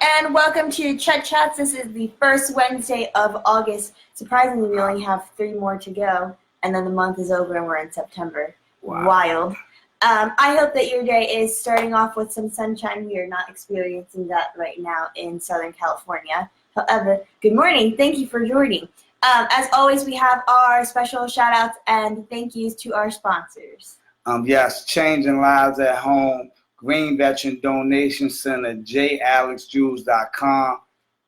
and welcome to Chet Chats. This is the first Wednesday of August. Surprisingly, we only have 3 more to go, and then the month is over and we're in September. Wow. Wild. I hope that your day is starting off with some sunshine. We are not experiencing that right now in Southern California. However, good morning. Thank you for joining. As always, we have our special shout-outs and thank yous to our sponsors. Yes, Changing Lives at Home, Green Veteran Donation Center,jalexjewels.com,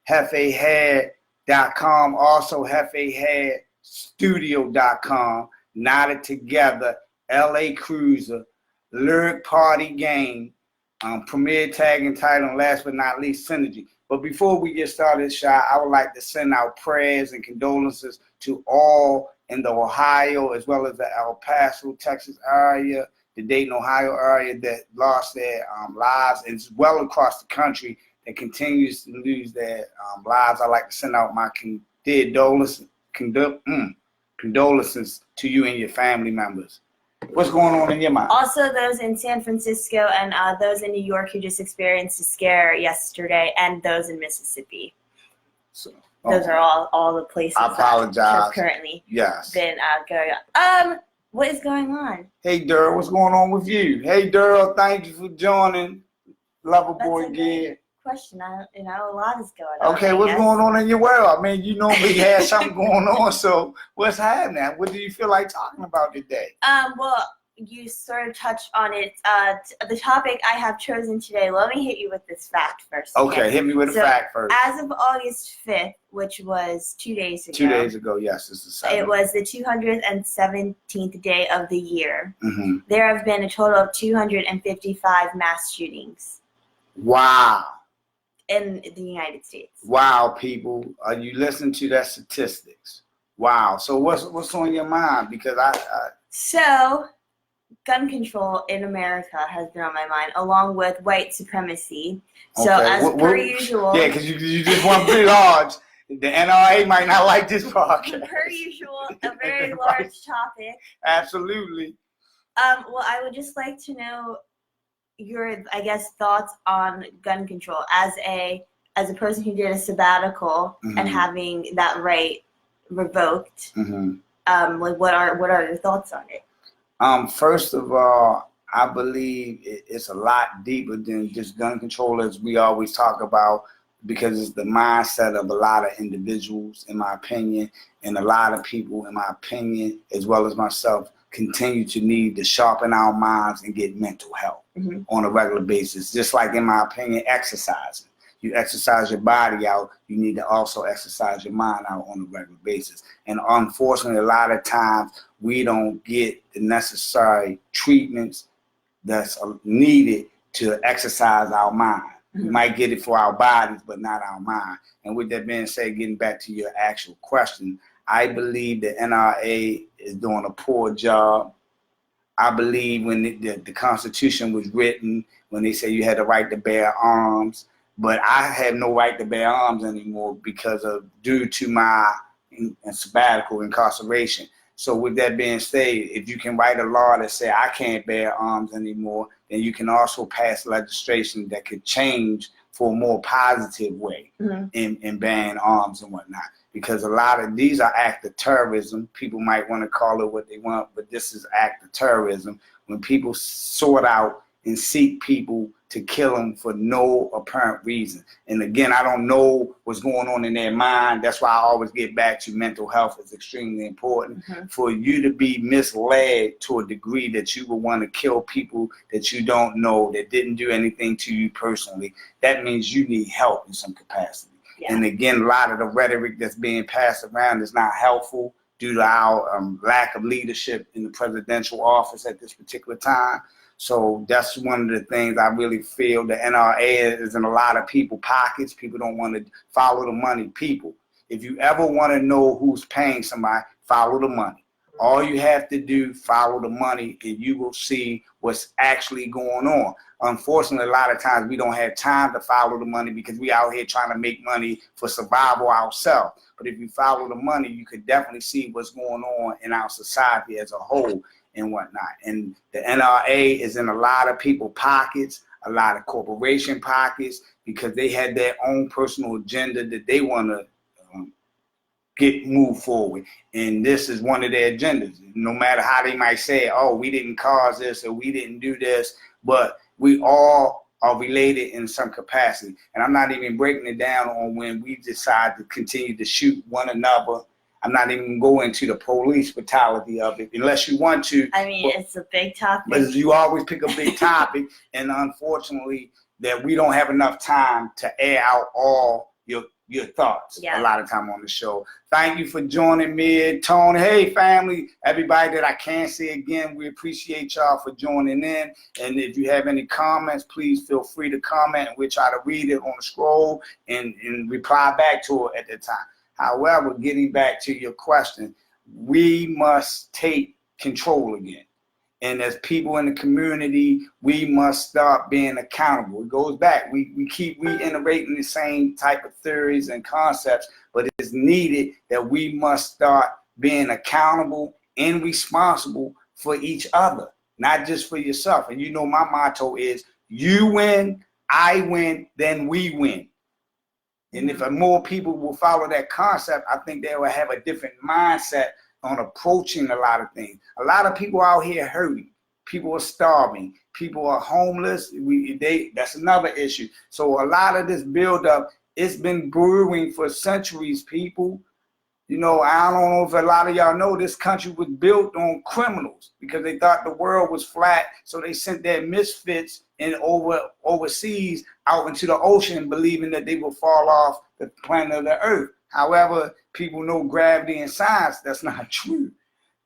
hefehead.com, also hefeheadstudio.com, Knotted Together, LA Cruiser, Lyric Party Game, Premier Tag and Title, and last but not least, Synergy. But before we get started, Shy, I would like to send out prayers and condolences to all in the Ohio as well as the El Paso, Texas area, the Dayton, Ohio area that lost their lives, as well across the country that continues to lose their lives. I'd like to send out my condolences to you and your family members. What's going on in your mind? Also, those in San Francisco and those in New York who just experienced a scare yesterday, and those in Mississippi. So, those are all the places I apologize. that have currently been going on. What is going on? Hey, Daryl, what's going on with you? Hey, Daryl, thank you for joining. Loverboy Gear. Question. A lot is going on. Okay, what's going on in your world? I mean, you normally have something going on, so what's happening? What do you feel like talking about today? Well, you sort of touched on it. The topic I have chosen today, let me hit you with this fact first. Okay, hit me with a fact first. As of August 5th, which was 2 days ago. 2 days ago, yes, it's the 7th. It was the 217th day of the year. Mm-hmm. There have been a total of 255 mass shootings. Wow. In the United States. Wow, people. Are you listening to that statistics? Wow. So what's on your mind? Because So, gun control in America has been on my mind, along with white supremacy. So, as per usual... Yeah, because you just want to be large. The NRA might not like this podcast. Per usual, a very large topic. Absolutely. Well, I would just like to know your, thoughts on gun control as a person who did a sabbatical and having that right revoked. What are your thoughts on it? First of all, I believe it's a lot deeper than just gun control, as we always talk about, because it's the mindset of a lot of individuals, in my opinion, and a lot of people, in my opinion, as well as myself, continue to need to sharpen our minds and get mental health on a regular basis. Just like, in my opinion, exercising. You exercise your body out, you need to also exercise your mind out on a regular basis. And unfortunately, a lot of times, we don't get the necessary treatments that's needed to exercise our mind. We might get it for our bodies, but not our mind. And with that being said, getting back to your actual question, I believe the NRA is doing a poor job. I believe when the Constitution was written, when they say you had the right to bear arms, but I have no right to bear arms anymore due to my sabbatical incarceration. So with that being said, if you can write a law that say I can't bear arms anymore, then you can also pass legislation that could change for a more positive way in banning arms and whatnot. Because a lot of these are acts of terrorism. People might want to call it what they want, but this is act of terrorism. When people sort out and seek people to kill them for no apparent reason. And again, I don't know what's going on in their mind. That's why I always get back to mental health is extremely important. For you to be misled to a degree that you will want to kill people that you don't know, that didn't do anything to you personally, that means you need help in some capacity. Yeah. And again, a lot of the rhetoric that's being passed around is not helpful due to our lack of leadership in the presidential office at this particular time. So that's one of the things I really feel the NRA is in a lot of people's pockets. People don't want to follow the money. People, if you ever want to know who's paying somebody, follow the money. All you have to do, follow the money, and you will see what's actually going on. Unfortunately, a lot of times we don't have time to follow the money because we out here trying to make money for survival ourselves. But if you follow the money, you could definitely see what's going on in our society as a whole and whatnot. And the NRA is in a lot of people's pockets. a lot of corporation pockets because they had their own personal agenda that they want to get moved forward. And this is one of their agendas. No matter how they might say, oh, we didn't cause this or we didn't do this, but we all are related in some capacity. And I'm not even breaking it down on when we decide to continue to shoot one another. I'm not even going into the police brutality of it, unless you want to. I mean, it's a big topic. But you always pick a big topic, and unfortunately, that we don't have enough time to air out all your thoughts a lot of time on the show. Thank you for joining me, Tony. Hey, family, everybody that I can't see again, we appreciate y'all for joining in. And if you have any comments, please feel free to comment, and we'll try to read it on the scroll and reply back to it at the time. However, getting back to your question, we must take control again. And as people in the community, we must start being accountable. It goes back. We keep reiterating the same type of theories and concepts, but it's needed that we must start being accountable and responsible for each other, not just for yourself. And you know my motto is, you win, I win, then we win. And if more people will follow that concept, I think they will have a different mindset on approaching a lot of things. A lot of people out here hurting. People are starving. People are homeless. That's another issue. So a lot of this buildup, it's been brewing for centuries, people. You know, I don't know if a lot of y'all know, this country was built on criminals because they thought the world was flat. So they sent their misfits overseas out into the ocean, believing that they would fall off the planet of the earth. However, people know gravity and science, that's not true.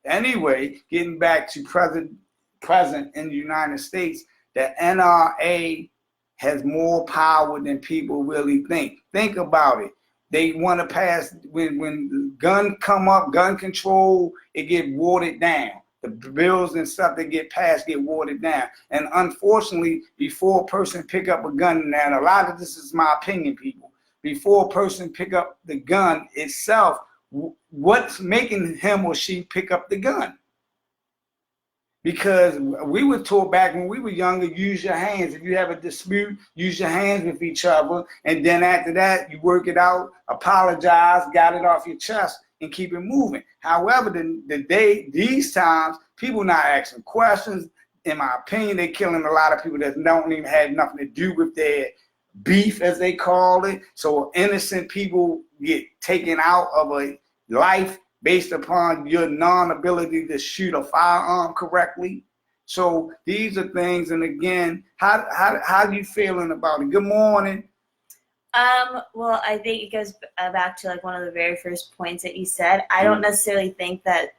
Anyway, getting back to present in the United States, the NRA has more power than people really think. Think about it. They want to pass, when gun come up, gun control, it get watered down. The bills and stuff that get passed get watered down. And unfortunately, before a person pick up a gun, and a lot of this is my opinion, people, before a person pick up the gun itself, what's making him or she pick up the gun? Because we were taught back when we were younger, use your hands. If you have a dispute, use your hands with each other. And then after that, you work it out, apologize, got it off your chest, and keep it moving. However, these times, people not asking questions. In my opinion, they're killing a lot of people that don't even have nothing to do with their beef, as they call it. So innocent people get taken out of a life based upon your non-ability to shoot a firearm correctly. So these are things, and again, how are you feeling about it? Good morning. Well, I think it goes back to like one of the very first points that you said. I don't necessarily think that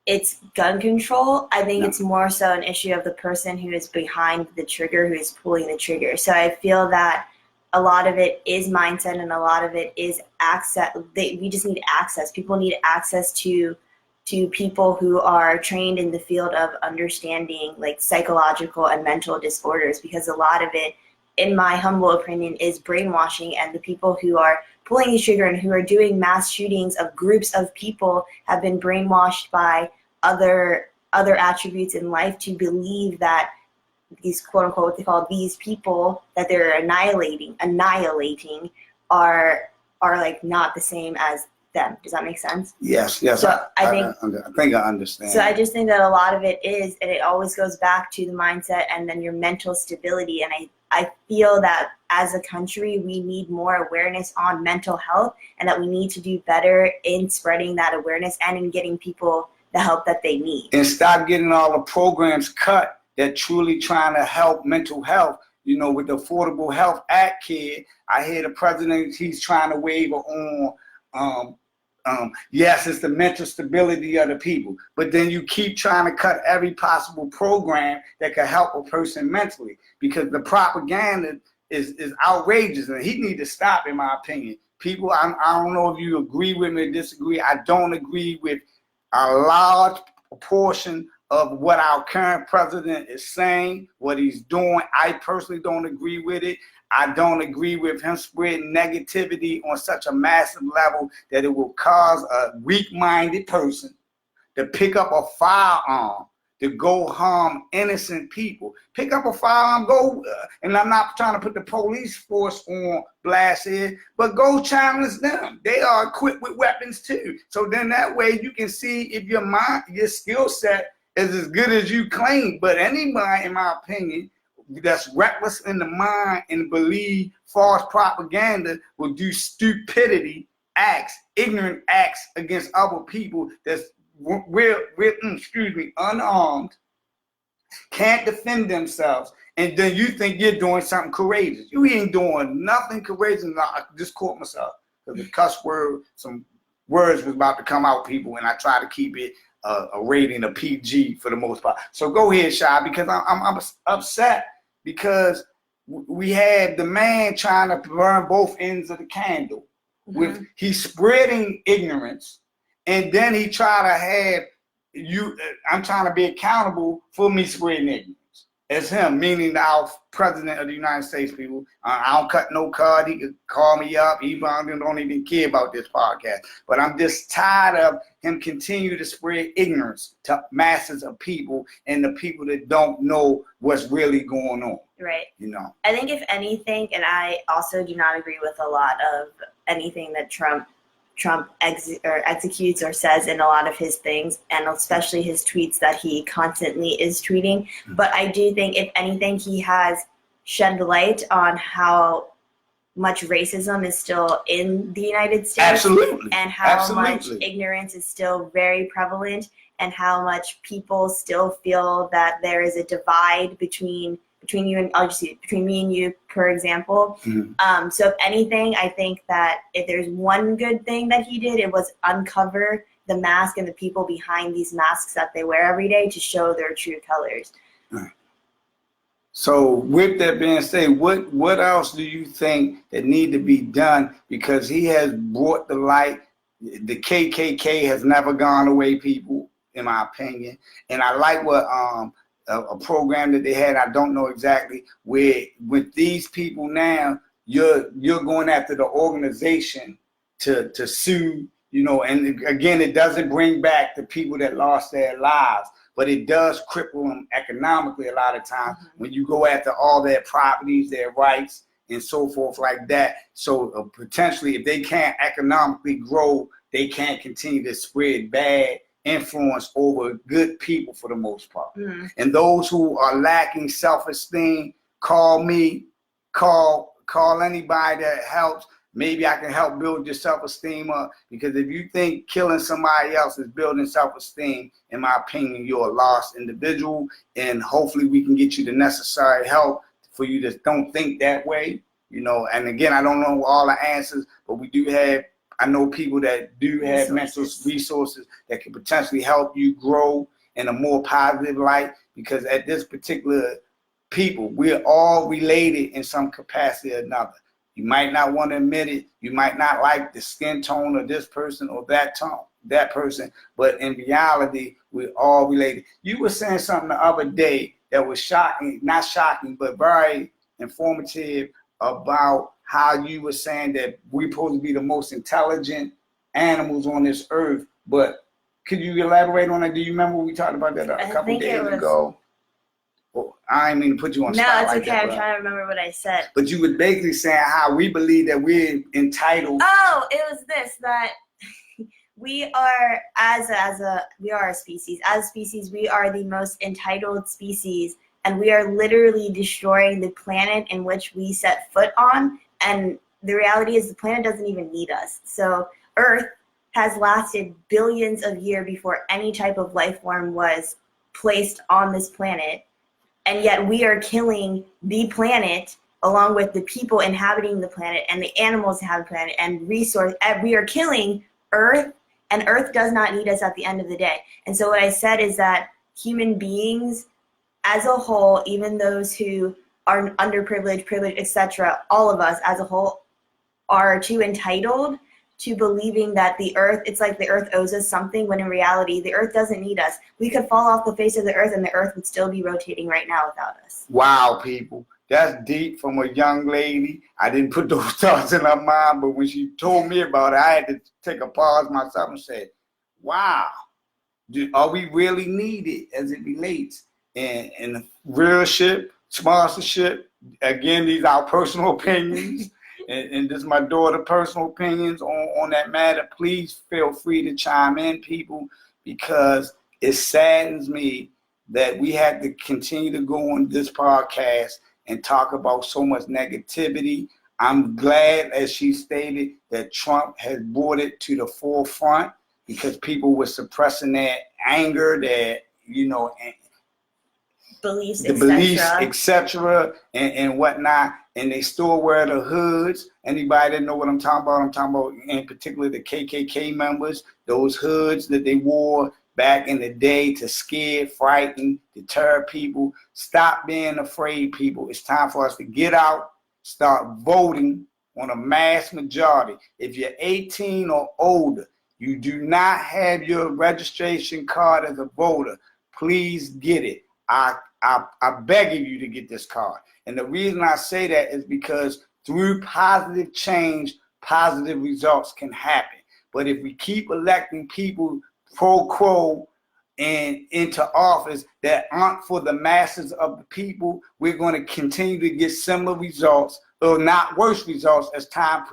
it's gun control. I think it's more so an issue of the person who is behind the trigger, who is pulling the trigger. So I feel that a lot of it is mindset, and a lot of it is access. We just need access. People need access to people who are trained in the field of understanding like psychological and mental disorders, because a lot of it, in my humble opinion, is brainwashing, and the people who are pulling the trigger and who are doing mass shootings of groups of people have been brainwashed by other attributes in life to believe that these quote unquote, what they call these people that they're annihilating are like not the same as them. Does that make sense? Yes. So I think I understand. So I just think that a lot of it is, and it always goes back to the mindset and then your mental stability. And I feel that as a country, we need more awareness on mental health, and that we need to do better in spreading that awareness and in getting people the help that they need. And stop getting all the programs cut that truly trying to help mental health. You know, with the Affordable Health Act, kid, I hear the president, he's trying to waive on, yes, it's the mental stability of the people, but then you keep trying to cut every possible program that could help a person mentally, because the propaganda is outrageous, and he need to stop, in my opinion. People, I don't know if you agree with me or disagree. I don't agree with a large portion of what our current president is saying, what he's doing. I personally don't agree with it. I don't agree with him spreading negativity on such a massive level that it will cause a weak-minded person to pick up a firearm to go harm innocent people. Pick up a firearm, go, and I'm not trying to put the police force on blast here, but go challenge them. They are equipped with weapons too. So then that way you can see if your skill set is as good as you claim. But anybody, in my opinion, that's reckless in the mind and believe false propaganda will do stupidity acts, ignorant acts against other people that's unarmed, can't defend themselves, and then you think you're doing something courageous. You ain't doing nothing courageous. I just caught myself because the cuss word, some words was about to come out, people, and I try to keep it a rating of PG for the most part. So go ahead, Shy, because I'm upset because we had the man trying to burn both ends of the candle. With he's spreading ignorance, and then he try to have you. I'm trying to be accountable for me spreading ignorance as him, meaning our president of the United States. People, I don't cut no card. He could call me up. He don't even care about this podcast. But I'm just tired of him continue to spread ignorance to masses of people and the people that don't know what's really going on. Right. You know. I think if anything, and I also do not agree with a lot of anything that Trump executes or says in a lot of his things, and especially his tweets that he constantly is tweeting. But I do think, if anything, he has shed light on how much racism is still in the United States. Absolutely. And how Absolutely. much ignorance is still very prevalent, and how much people still feel that there is a divide between you and between me and you, for example. So if anything, I think that if there's one good thing that he did, it was uncover the mask and the people behind these masks that they wear every day to show their true colors. So with that being said, what else do you think that need to be done? Because he has brought the light. The KKK has never gone away, people, in my opinion. And I like what a program that they had, I don't know exactly, where with these people now, you're going after the organization to sue, you know, and again, it doesn't bring back the people that lost their lives, but it does cripple them economically a lot of times when you go after all their properties, their rights, and so forth like that. So potentially, if they can't economically grow, they can't continue to spread bad influence over good people for the most part. And those who are lacking self-esteem, call me, call anybody that helps. Maybe I can help build your self-esteem up, because if you think killing somebody else is building self-esteem, in my opinion, you're a lost individual, and hopefully we can get you the necessary help for you to don't think that way, you know. And again, I don't know all the answers, but we do have, I know people that do have mental resources that can potentially help you grow in a more positive light, because at this particular people, we're all related in some capacity or another. You might not want to admit it. You might not like the skin tone of this person or that person, but in reality, we're all related. You were saying something the other day that was shocking, not shocking, but very informative about how you were saying that we're supposed to be the most intelligent animals on this earth. But could you elaborate on that? Do you remember we talked about that a couple days ago? Well, I didn't mean to put you on the spot. No, it's like okay. that, I'm trying to remember what I said. But you were basically saying how we believe that we're entitled. Oh, it was this, that we are we are a species. As a species, we are the most entitled species, and we are literally destroying the planet in which we set foot on. And the reality is the planet doesn't even need us. So Earth has lasted billions of years before any type of life form was placed on this planet. And yet we are killing the planet along with the people inhabiting the planet and the animals inhabiting the planet and resource. We are killing Earth, and Earth does not need us at the end of the day. And so what I said is that human beings as a whole, even those who are underprivileged, privileged, etc., all of us as a whole are too entitled to believing that the Earth, it's like the Earth owes us something, when in reality, the Earth doesn't need us. We could fall off the face of the Earth and the Earth would still be rotating right now without us. Wow, people. That's deep from a young lady. I didn't put those thoughts in her mind, but when she told me about it, I had to take a pause myself and say, wow, Are we really needed as it relates in realship, sponsorship? Again, these are our personal opinions, and this is my daughter's personal opinions on that matter. Please feel free to chime in, people, because it saddens me that we had to continue to go on this podcast and talk about so much negativity. I'm glad, as she stated, that Trump has brought it to the forefront because people were suppressing their anger, their, beliefs, etc., and whatnot, and they still wear the hoods. Anybody that know what I'm talking about? I'm talking about, in particular, the KKK members, those hoods that they wore back in the day to scare, frighten, deter people. Stop being afraid, people. It's time for us to get out, start voting on a mass majority. If you're 18 or older, you do not have your registration card as a voter, please get it. I beg of you to get this card. And the reason I say that is because through positive change, positive results can happen. But if we keep electing people pro quo and into office that aren't for the masses of the people, we're going to continue to get similar results, or not worse results, as time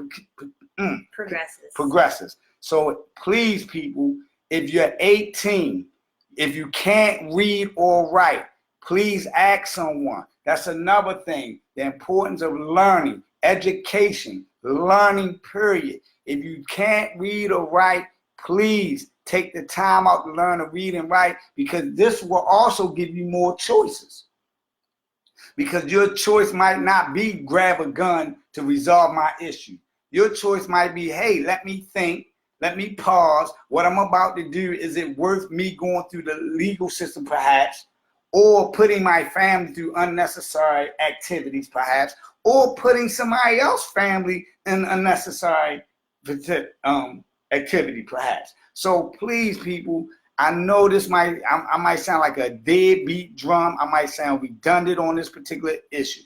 progresses. So please, people, if you're 18, if you can't read or write, please ask someone. That's another thing. The importance of learning, education, learning, period. If you can't read or write, please take the time out to learn to read and write, because this will also give you more choices. Because your choice might not be grab a gun to resolve my issue. Your choice might be, hey, let me think, let me pause. What I'm about to do, is it worth me going through the legal system perhaps, or putting my family through unnecessary activities perhaps, or putting somebody else's family in unnecessary activity perhaps. So please, people, I know this I might sound like a deadbeat drum. I might sound redundant on this particular issue.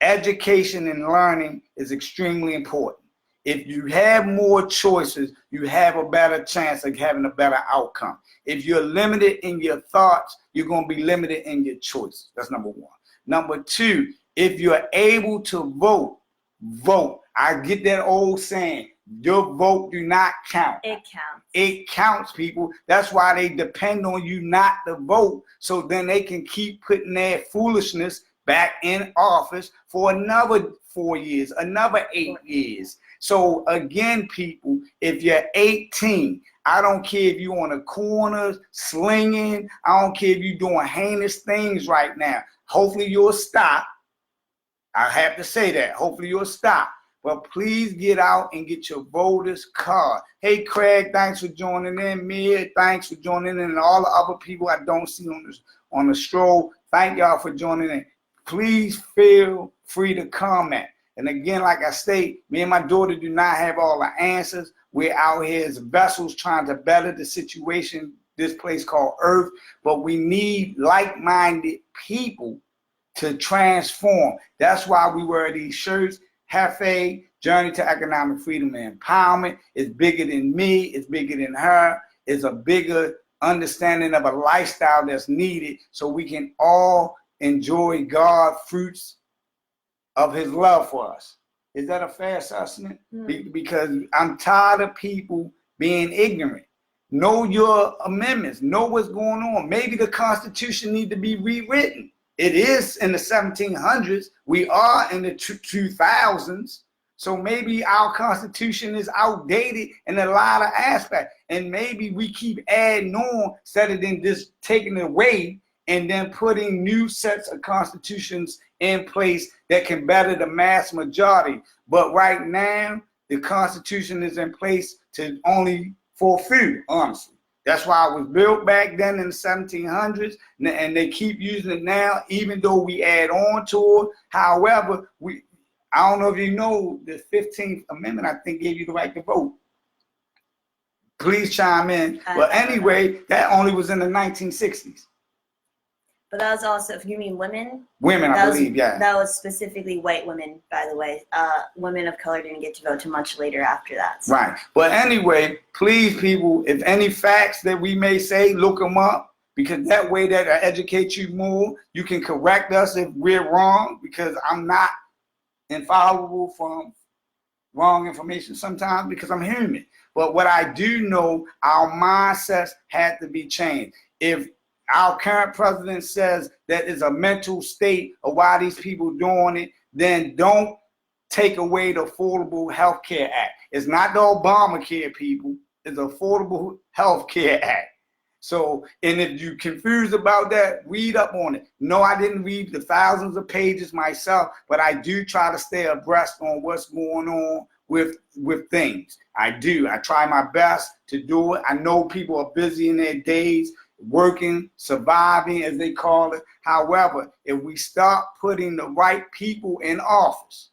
Education and learning is extremely important. If you have more choices, you have a better chance of having a better outcome. If you're limited in your thoughts, you're going to be limited in your choices. That's number one. Number two, if you're able to vote, vote. I get that old saying, your vote do not count. It counts. It counts, people. That's why they depend on you not to vote, so then they can keep putting their foolishness back in office for another 4 years, another 8 years. So again, people, if you're 18, I don't care if you're on the corner slinging, I don't care if you're doing heinous things right now. Hopefully you'll stop. I have to say that. Hopefully you'll stop. But please get out and get your voter's card. Hey, Craig, thanks for joining in. Mia, thanks for joining in. And all the other people I don't see on the stroll, thank y'all for joining in. Please feel free to comment. And again, like I state, me and my daughter do not have all the answers. We're out here as vessels trying to better the situation, this place called Earth. But we need like-minded people to transform. That's why we wear these shirts. Hefe, Journey to Economic Freedom and Empowerment, is bigger than me, it's bigger than her, it's a bigger understanding of a lifestyle that's needed so we can all enjoy God's fruits of his love for us. Is that a fair assessment? Because I'm tired of people being ignorant. Know your amendments, know what's going on. Maybe the Constitution needs to be rewritten. It is in the 1700s. We are in the 2000s. So maybe our Constitution is outdated in a lot of aspects. And maybe we keep adding on instead of then just taking it away and then putting new sets of constitutions in place that can better the mass majority. But right now, the Constitution is in place to only for a few, honestly. That's why it was built back then in the 1700s, and they keep using it now, even though we add on to it. However, I don't know if you know, the 15th Amendment, I think, gave you the right to vote. Please chime in. But anyway, that only was in the 1960s. But that was also, if you mean women? Women, I believe, yeah. That was specifically white women, by the way. Women of color didn't get to vote till much later after that. So. Right. But anyway, please, people, if any facts that we may say, look them up, because that way that I educate you more. You can correct us if we're wrong, because I'm not infallible from wrong information sometimes, because I'm human. But what I do know, our mindsets had to be changed. If our current president says that is a mental state of why these people doing it, then don't take away the Affordable Health Care Act. It's not the Obamacare, people. It's the Affordable Health Care Act. So, and if you're confused about that, read up on it. No, I didn't read the thousands of pages myself, but I do try to stay abreast on what's going on with things. I do. I try my best to do it. I know people are busy in their days, working, surviving, as they call it. However, if we start putting the right people in office,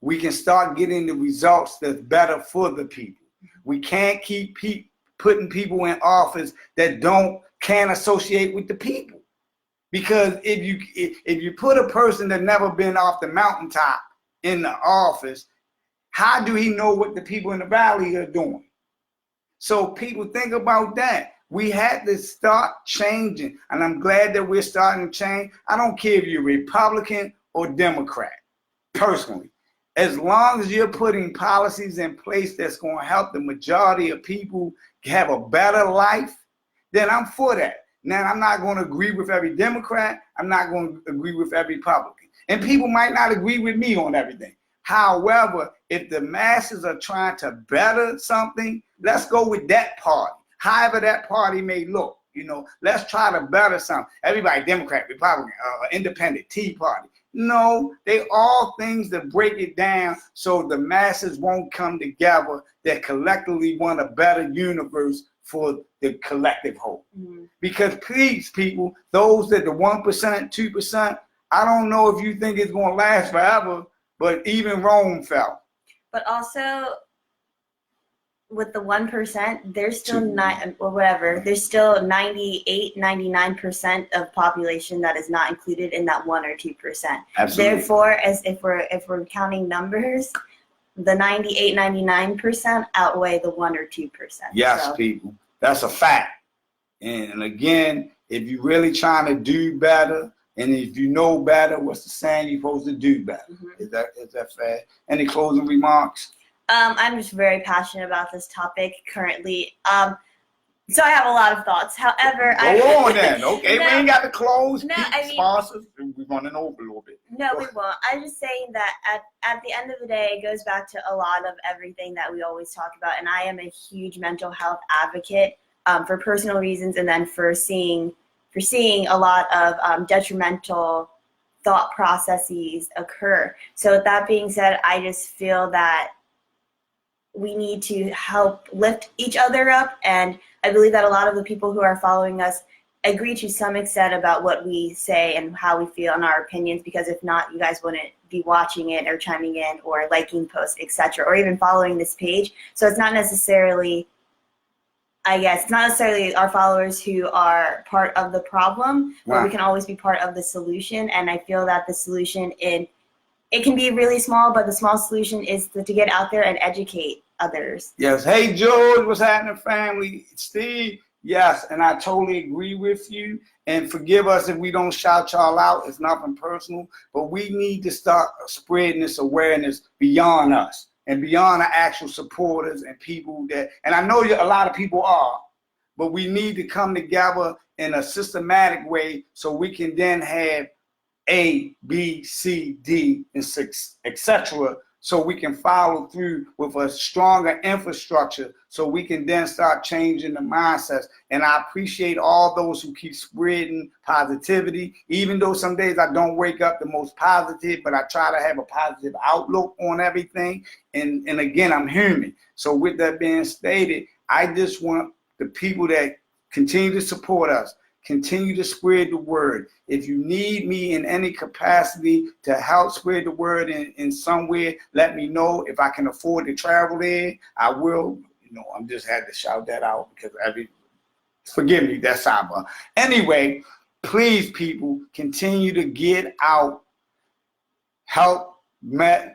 we can start getting the results that's better for the people. We can't keep putting people in office that can't associate with the people. Because if you put a person that never been off the mountaintop in the office, how do he know what the people in the valley are doing? So people, think about that. We had to start changing, and I'm glad that we're starting to change. I don't care if you're Republican or Democrat, personally. As long as you're putting policies in place that's going to help the majority of people have a better life, then I'm for that. Now, I'm not going to agree with every Democrat. I'm not going to agree with every Republican. And people might not agree with me on everything. However, if the masses are trying to better something, let's go with that party. However that party may look, let's try to better something. Everybody, Democrat, Republican, Independent, Tea Party. No, they all things that break it down so the masses won't come together that collectively want a better universe for the collective whole. Mm-hmm. Because please, people, those that the 1%, 2%, I don't know if you think it's going to last forever, but even Rome fell. But also, with the 1%, there's still there's still 98, 99% of population that is not included in that 1 or 2%. Absolutely. Therefore, as if we're counting numbers, the 98, 99% outweigh the 1 or 2%. Yes, so. People, that's a fact. And again, if you're really trying to do better, and if you know better, what's the saying? You're supposed to do better. Mm-hmm. Is that fair? Any closing remarks? I'm just very passionate about this topic currently. So I have a lot of thoughts. However, go on then. Okay, we ain't got to close. No, sponsors. We're running over a little bit. No, we won't. I'm just saying that at the end of the day, it goes back to a lot of everything that we always talk about. And I am a huge mental health advocate for personal reasons, and then for seeing a lot of detrimental thought processes occur. So with that being said, I just feel that we need to help lift each other up, and I believe that a lot of the people who are following us agree to some extent about what we say and how we feel and our opinions, because if not, you guys wouldn't be watching it or chiming in or liking posts, etc., or even following this page. So it's not necessarily, our followers who are part of the problem, but we can always be part of the solution. And I feel that the solution it can be really small, but the small solution is to get out there and educate others. Yes. Hey, George, what's happening, family? Steve, yes, and I totally agree with you. And forgive us if we don't shout y'all out. It's nothing personal, but we need to start spreading this awareness beyond us and beyond our actual supporters and people and I know a lot of people are, but we need to come together in a systematic way so we can then have A, B, C, D, and etc. So we can follow through with a stronger infrastructure so we can then start changing the mindsets. And I appreciate all those who keep spreading positivity, even though some days I don't wake up the most positive, but I try to have a positive outlook on everything. And again, I'm human. So with that being stated, I just want the people that continue to support us, continue to spread the word. If you need me in any capacity to help spread the word in some way, let me know. If I can afford to travel there, I will. I'm just had to shout that out because forgive me, that's cyber. Anyway, please, people, continue to get out, help make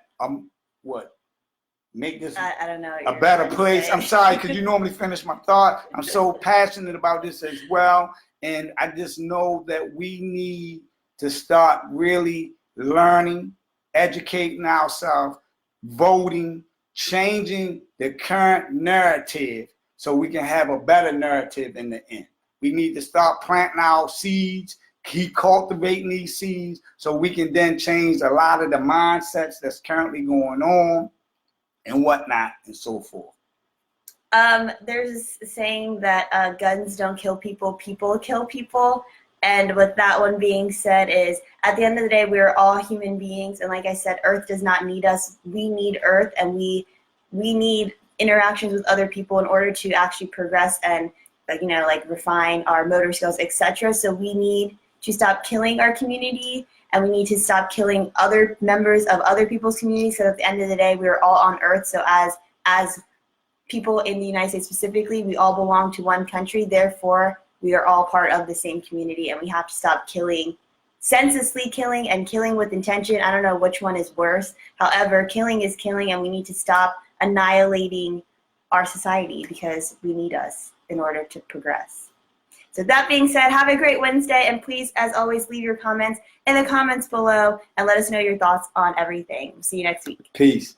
this I don't know what a you're better trying to place. say. I'm sorry, because you normally finish my thought. I'm so passionate about this as well. And I just know that we need to start really learning, educating ourselves, voting, changing the current narrative so we can have a better narrative in the end. We need to start planting our seeds, keep cultivating these seeds so we can then change a lot of the mindsets that's currently going on and whatnot and so forth. There's a saying that guns don't kill people, people kill people. And with that one being said is, at the end of the day, we are all human beings. And like I said, Earth does not need us. We need Earth, and we need interactions with other people in order to actually progress and, refine our motor skills, etc. So we need to stop killing our community, and we need to stop killing other members of other people's communities. So at the end of the day, we are all on Earth. So as people in the United States specifically, we all belong to one country. Therefore, we are all part of the same community, and we have to stop killing, senselessly killing, and killing with intention. I don't know which one is worse. However, killing is killing, and we need to stop annihilating our society because we need us in order to progress. So that being said, have a great Wednesday, and please, as always, leave your comments in the comments below and let us know your thoughts on everything. See you next week. Peace.